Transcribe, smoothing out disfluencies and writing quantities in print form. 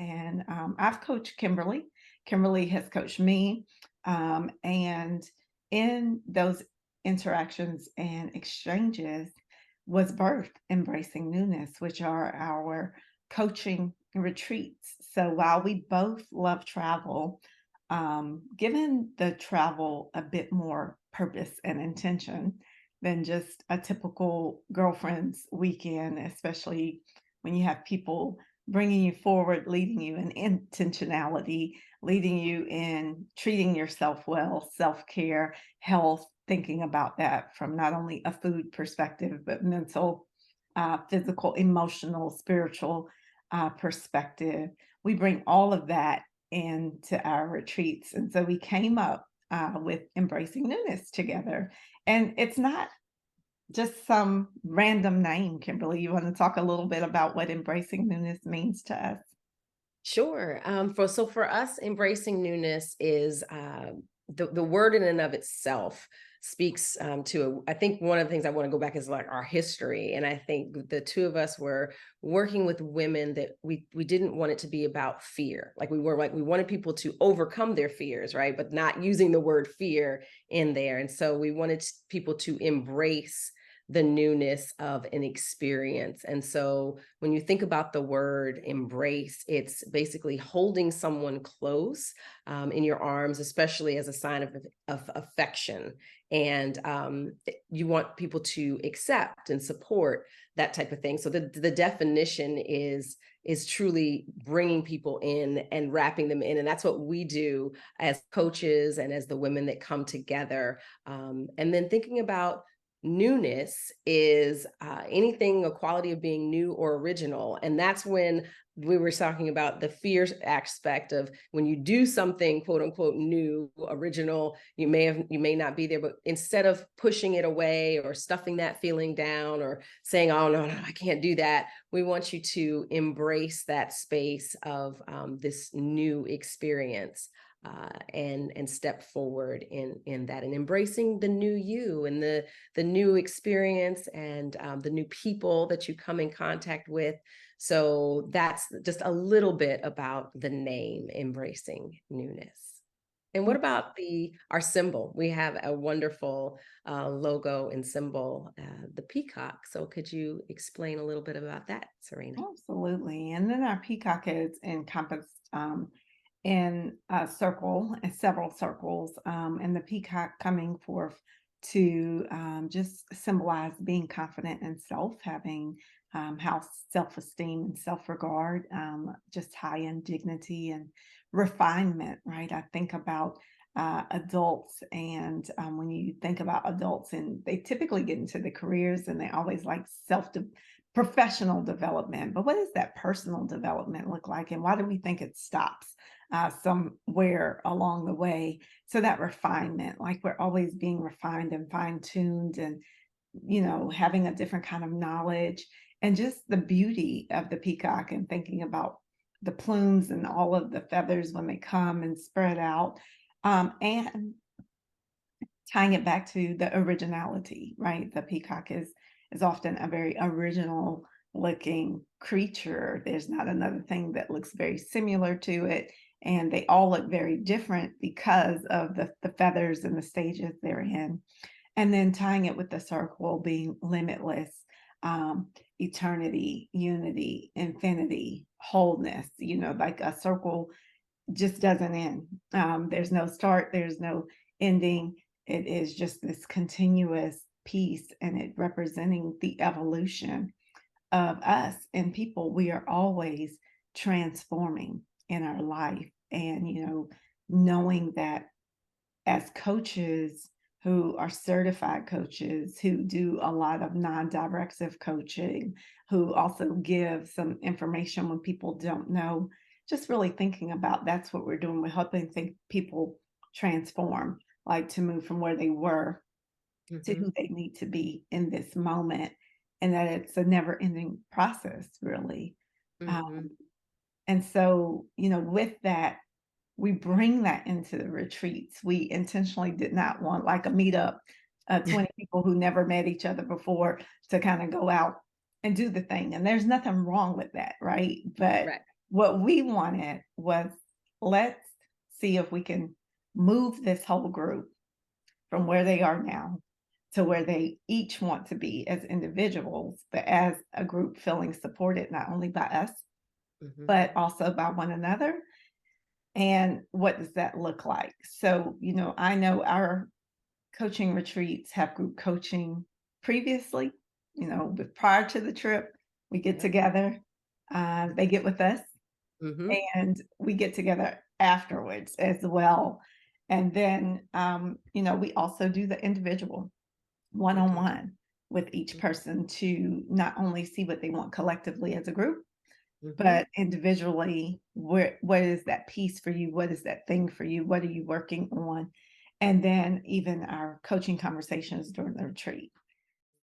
and I've coached Kimberly. Kimberly has coached me. And in those interactions and exchanges was birthed Embracing Newness, which are our coaching retreats. So while we both love travel, given the travel a bit more purpose and intention than just a typical girlfriend's weekend, especially when you have people bringing you forward, leading you in intentionality, leading you in treating yourself well, self-care, health, thinking about that from not only a food perspective, but mental, physical, emotional, spiritual perspective. We bring all of that into our retreats. And so we came up with Embracing Newness together. And it's not just some random name, Kimberly. You want to talk a little bit about what Embracing Newness means to us? Sure. For us, embracing newness is the word in and of itself speaks I think one of the things I want to go back is like our history, and I think the two of us were working with women that we didn't want it to be about fear. We wanted people to overcome their fears, right? But not using the word fear in there, and so we wanted people to embrace the newness of an experience. And so when you think about the word embrace, it's basically holding someone close in your arms, especially as a sign of affection. And you want people to accept and support that type of thing. So the definition is truly bringing people in and wrapping them in. And that's what we do as coaches and as the women that come together. And then thinking about newness is anything, a quality of being new or original. And that's when we were talking about the fear aspect of when you do something quote unquote new, original, you may not be there, but instead of pushing it away or stuffing that feeling down or saying, oh no, I can't do that, we want you to embrace that space of this new experience. And step forward in that, and embracing the new you and the new experience and the new people that you come in contact with. So that's just a little bit about the name, Embracing Newness. And what about our symbol? We have a wonderful logo and symbol, the peacock. So could you explain a little bit about that, Serena? Absolutely. And then our peacock is encompassed in a circle, in several circles, and the peacock coming forth to just symbolize being confident in self, having house self-esteem and self-regard, just high in dignity and refinement, right? I think about adults, and when you think about adults, and they typically get into the careers and they always like professional development, but what does that personal development look like, and why do we think it stops somewhere along the way? So that refinement, like we're always being refined and fine-tuned, and having a different kind of knowledge, and just the beauty of the peacock, and thinking about the plumes and all of the feathers when they come and spread out, and tying it back to the originality, right? The peacock is often a very original looking creature. There's not another thing that looks very similar to it. And they all look very different because of the feathers and the stages they're in. And then tying it with the circle being limitless, eternity, unity, infinity, wholeness, like a circle just doesn't end. There's no start, there's no ending. It is just this continuous piece, and it representing the evolution of us and people. We are always transforming in our life. And, knowing that as coaches who are certified coaches, who do a lot of non-directive coaching, who also give some information when people don't know, just really thinking about that's what we're doing. We're helping people transform, like to move from where they were to who Mhm. they need to be in this moment, and that it's a never-ending process, really. Mhm. Um, and so, with that, we bring that into the retreats. We intentionally did not want like a meetup, 20 people who never met each other before, to kind of go out and do the thing. And there's nothing wrong with that, right? But Right. what we wanted was, let's see if we can move this whole group from where they are now to where they each want to be as individuals, but as a group feeling supported not only by us, Mhm. but also by one another. And what does that look like? So, I know our coaching retreats have group coaching previously, but prior to the trip, we get Yep. together, they get with us, Mhm. and we get together afterwards as well. And then, we also do the individual one on Okay. one with each Mhm. person to not only see what they want collectively as a group, Mhm. but individually, what is that piece for you? What is that thing for you? What are you working on? And then even our coaching conversations during the retreat.